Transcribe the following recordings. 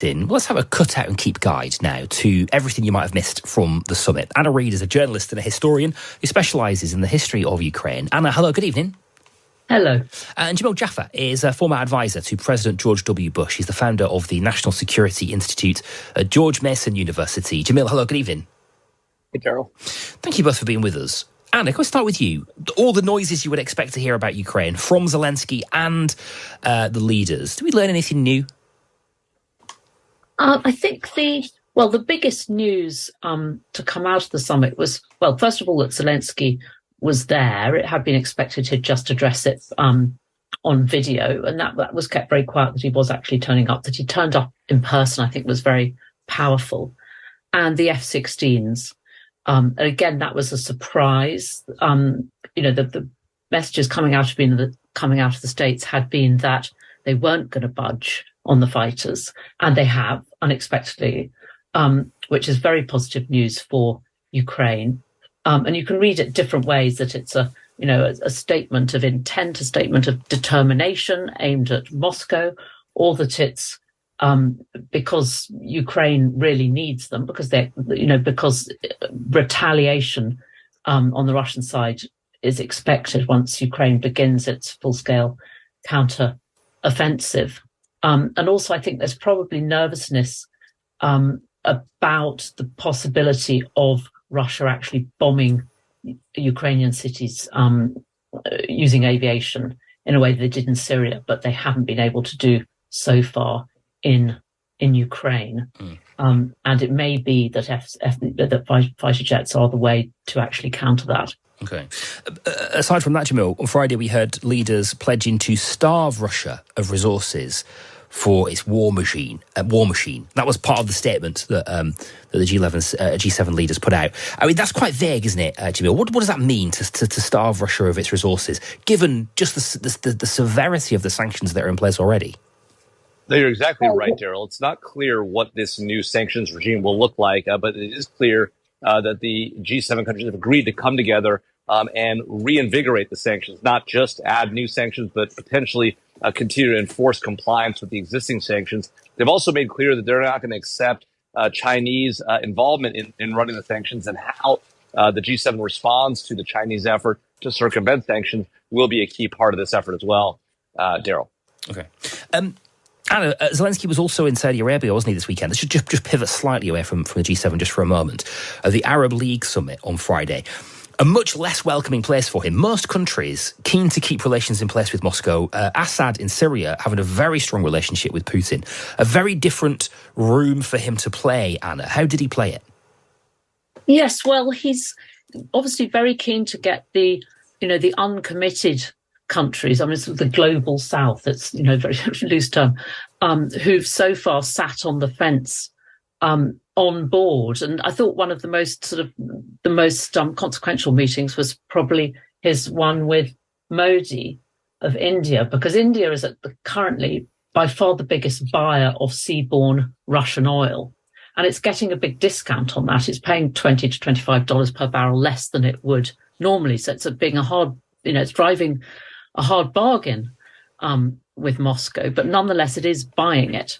Let's have a cut-out and keep guide now to everything you might have missed from the summit. Anna Reid is a journalist and a historian who specialises in the history of Ukraine. Anna, hello, good evening. Hello. And Jamil Jaffer is a former advisor to President George W. Bush. He's the founder of the National Security Institute at George Mason University. Jamil, hello, good evening. Hey, Daryl. Thank you both for being with us. Anna, can we start with you? All the noises you would expect to hear about Ukraine from Zelensky and the leaders. Did we learn anything new? I think the biggest news to come out of the summit was, well, first of all, that Zelensky was there. It had been expected to just address it on video, and that was kept very quiet, that he was actually turning up. That he turned up in person, I think, was very powerful. And the F-16s, and again, that was a surprise. The messages coming out of the States had been that they weren't going to budge on the fighters, and they have, unexpectedly, which is very positive news for Ukraine. And you can read it different ways, that it's a statement of intent, a statement of determination aimed at Moscow, or that it's because Ukraine really needs them, because because retaliation on the Russian side is expected once Ukraine begins its full-scale counter-offensive. And also, I think there's probably nervousness about the possibility of Russia actually bombing Ukrainian cities using aviation in a way they did in Syria, but they haven't been able to do so far in Ukraine. And it may be that that fighter jets are the way to actually counter that. Okay. Aside from that, Jamil, on Friday we heard leaders pledging to starve Russia of resources for its war machine. That was part of the statement that the G7 leaders put out. I mean, that's quite vague, isn't it, Jamil? What does that mean to starve Russia of its resources, given just the severity of the sanctions that are in place already? No, you're exactly right, Daryl. It's not clear what this new sanctions regime will look like, but it is clear that the G7 countries have agreed to come together and reinvigorate the sanctions, not just add new sanctions, but potentially continue to enforce compliance with the existing sanctions. They've also made clear that they're not going to accept Chinese involvement in running the sanctions, and how the G7 responds to the Chinese effort to circumvent sanctions will be a key part of this effort as well, Daryl. Okay. Anna, Zelensky was also in Saudi Arabia, wasn't he, this weekend? Let's just pivot slightly away from the G7 just for a moment. The Arab League summit on Friday. A much less welcoming place for him. Most countries keen to keep relations in place with Moscow. Assad in Syria having a very strong relationship with Putin. A very different room for him to play, Anna. How did he play it? Yes, well, he's obviously very keen to get the uncommitted countries, I mean, it's the global south, that's, very loose term, who've so far sat on the fence on board. And I thought one of the most consequential meetings was probably his one with Modi of India, because India is currently by far the biggest buyer of seaborne Russian oil. And it's getting a big discount on that. It's paying $20 to $25 per barrel less than it would normally. So it's it's driving a hard bargain with Moscow, but nonetheless, it is buying it.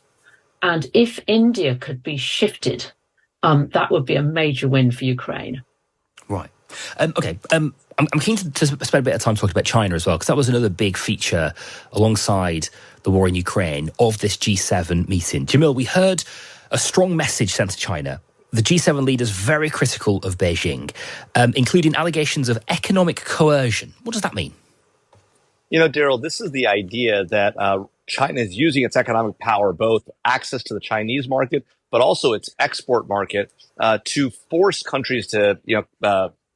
And if India could be shifted, that would be a major win for Ukraine. Right. Okay. I'm keen to spend a bit of time talking about China as well, because that was another big feature alongside the war in Ukraine of this G7 meeting. Jamil, we heard a strong message sent to China. The G7 leaders very critical of Beijing, including allegations of economic coercion. What does that mean? Daryl, this is the idea that China is using its economic power, both access to the Chinese market, but also its export market, to force countries to,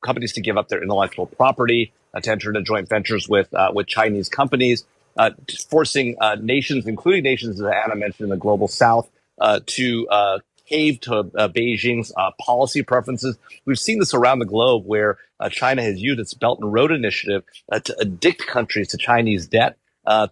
companies to give up their intellectual property, to enter into joint ventures with Chinese companies, forcing nations, including nations, as Anna mentioned, in the global south, to cave to Beijing's policy preferences. We've seen this around the globe, where China has used its Belt and Road Initiative to addict countries to Chinese debt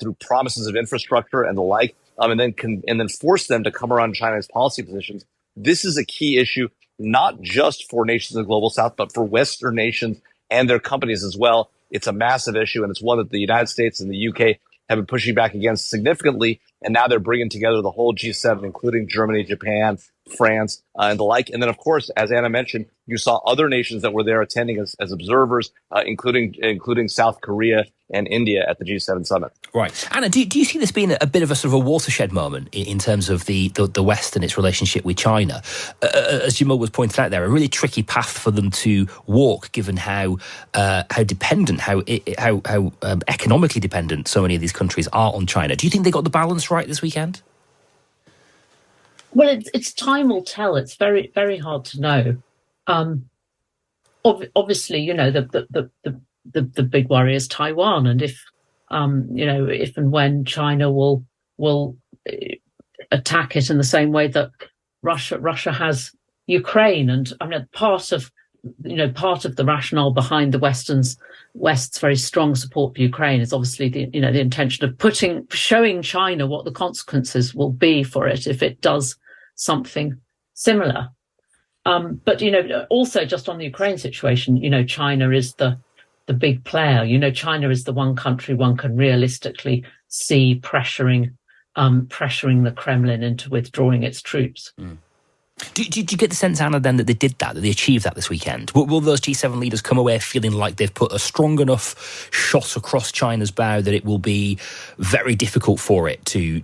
through promises of infrastructure and the like, and then force them to come around China's policy positions. This is a key issue, not just for nations in the global south, but for Western nations and their companies as well. It's a massive issue, and it's one that the United States and the UK have been pushing back against significantly, And now they're bringing together the whole G7, including Germany, Japan, France, and the like. And then, of course, as Anna mentioned, you saw other nations that were there attending as observers, including South Korea and India at the G7 summit. Right. Anna, do you see this being a bit of a sort of a watershed moment in terms of the West and its relationship with China? As Jamil was pointing out there, a really tricky path for them to walk, given how dependent, how economically dependent so many of these countries are on China. Do you think they got the balance right this weekend? Well, it's time will tell. It's very, very hard to know. Obviously, you know, the big worry is Taiwan, and if and when China will attack it in the same way that Russia has Ukraine, and I mean part of the rationale behind the West's very strong support for Ukraine is obviously the intention of showing China what the consequences will be for it if it does something similar. But also just on the Ukraine situation, China is the big player. China is the one country one can realistically see pressuring the Kremlin into withdrawing its troops. Mm. Do you get the sense, Anna, then that they did that they achieved that this weekend? Will those G7 leaders come away feeling like they've put a strong enough shot across China's bow that it will be very difficult for it to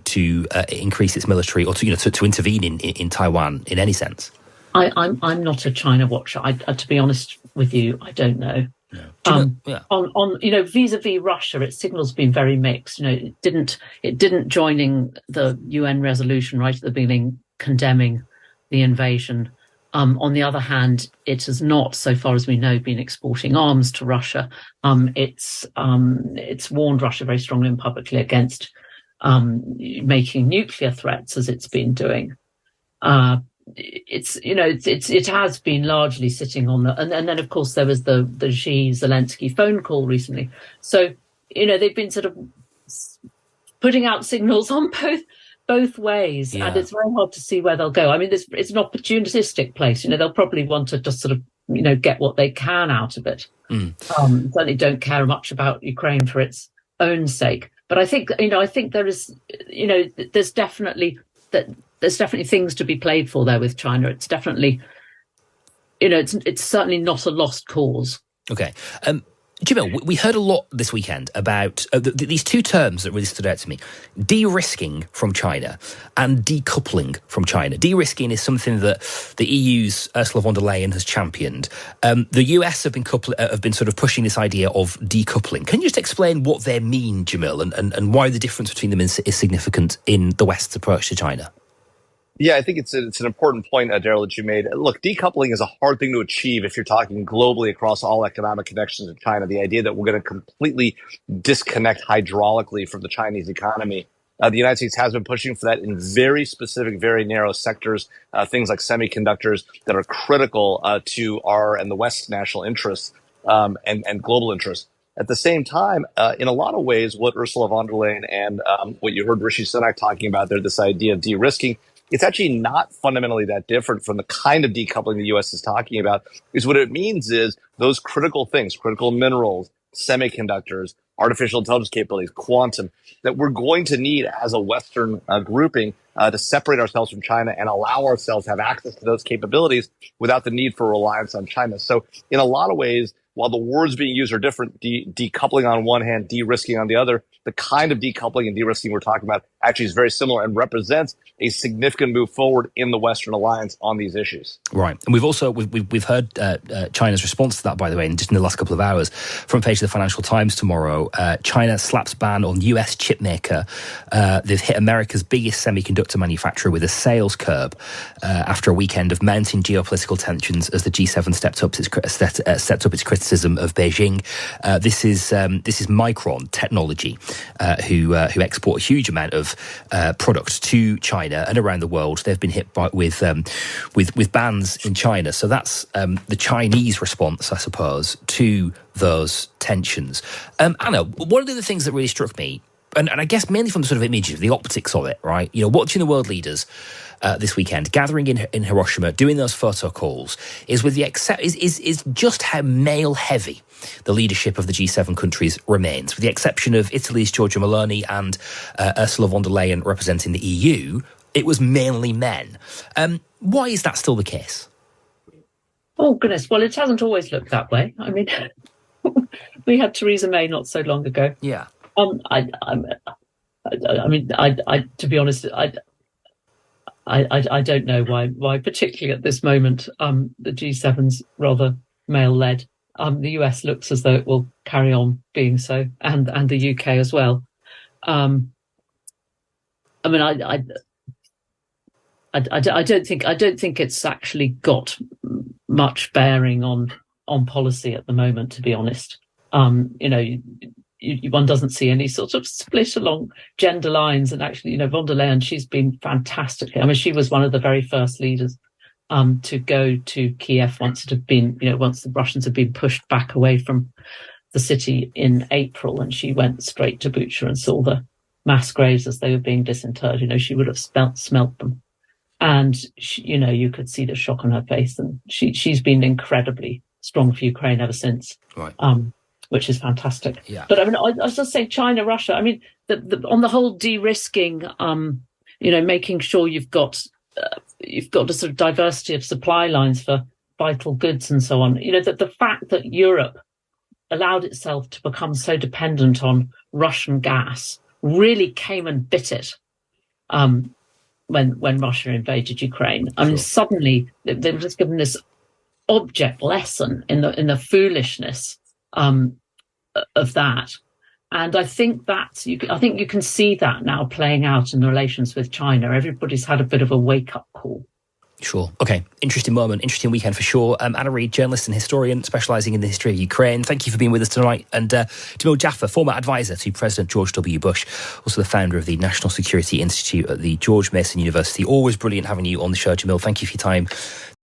increase its military or to intervene in Taiwan in any sense? I'm not a China watcher. To be honest with you, I don't know. Yeah. On vis-a-vis Russia, its signal's been very mixed. It didn't joining the UN resolution right at the beginning condemning the invasion. On the other hand, it has not, so far as we know, been exporting arms to Russia. It's warned Russia very strongly and publicly against making nuclear threats, as it's been doing. It has been largely sitting on the, and then of course there was the Xi-Zelensky phone call recently. So they've been sort of putting out signals on both ways, yeah. And it's very hard to see where they'll go. I mean, it's an opportunistic place. They'll probably want to just sort of get what they can out of it. Certainly don't care much about Ukraine for its own sake. But I think there is there's definitely things to be played for there with China. It's definitely, it's certainly not a lost cause. Okay. Jamil, we heard a lot this weekend about these two terms that really stood out to me: de-risking from China and decoupling from China. De-risking is something that the EU's Ursula von der Leyen has championed. The US have been sort of pushing this idea of decoupling. Can you just explain what they mean, Jamil, and why the difference between them is significant in the West's approach to China? Yeah, I think it's an important point, Daryl, that you made. Look, decoupling is a hard thing to achieve if you're talking globally across all economic connections with China. The idea that we're going to completely disconnect hydraulically from the Chinese economy. The United States has been pushing for that in very specific, very narrow sectors, things like semiconductors that are critical to our and the West's national interests and global interests. At the same time, in a lot of ways, what Ursula von der Leyen and what you heard Rishi Sunak talking about there, this idea of de-risking, it's actually not fundamentally that different from the kind of decoupling the U.S. is talking about. Because what it means is those critical things, critical minerals, semiconductors, artificial intelligence capabilities, quantum, that we're going to need as a Western grouping to separate ourselves from China and allow ourselves to have access to those capabilities without the need for reliance on China. So in a lot of ways, while the words being used are different, decoupling on one hand, de-risking on the other, the kind of decoupling and de-risking we're talking about actually is very similar and represents a significant move forward in the Western alliance on these issues. Right. And we've also we've heard China's response to that, by the way, just in the last couple of hours. Front page of the Financial Times tomorrow, China slaps ban on US chip maker. They've hit America's biggest semiconductor manufacturer with a sales curb after a weekend of mounting geopolitical tensions as the G7 stepped up its criticism of Beijing. This is Micron Technology, who export a huge amount of product to China and around the world. They've been hit with bans in China. So that's the Chinese response, I suppose, to those tensions. Anna, one of the things that really struck me, and I guess mainly from the sort of images, the optics of it, right? Watching the world leaders this weekend, gathering in Hiroshima, doing those photo calls, is with the is just how male heavy the leadership of the G7 countries remains, with the exception of Italy's Giorgia Meloni and Ursula von der Leyen representing the EU. It was mainly men. Why is that still the case? Oh, goodness. Well, it hasn't always looked that way. I mean, we had Theresa May not so long ago. Yeah. I mean, to be honest, I don't know why, particularly at this moment, the G7's rather male-led. The US looks as though it will carry on being so, and the UK as well. I mean, I don't think it's actually got much bearing on policy at the moment, to be honest. One doesn't see any sort of split along gender lines, and actually, von der Leyen, she's been fantastic. I mean, she was one of the very first leaders to go to Kiev once the Russians had been pushed back away from the city in April, and she went straight to Bucha and saw the mass graves as they were being disinterred. She would have smelt them, and you could see the shock on her face, and she's been incredibly strong for Ukraine ever since. Right. Which is fantastic. Yeah. But I mean, I was just saying, China, Russia. I mean, on the whole de-risking, making sure you've got a sort of diversity of supply lines for vital goods and so on. That the fact that Europe allowed itself to become so dependent on Russian gas really came and bit it when Russia invaded Ukraine. I mean, suddenly they were just given this object lesson in the foolishness of that, and I think you can see that now playing out in the relations with China. Everybody's had a bit of a wake-up call. Sure. Okay. Interesting moment. Interesting weekend for sure. Anna Reid, journalist and historian specialising in the history of Ukraine. Thank you for being with us tonight. And Jamil Jaffer, former advisor to President George W. Bush, also the founder of the National Security Institute at the George Mason University. Always brilliant having you on the show, Jamil. Thank you for your time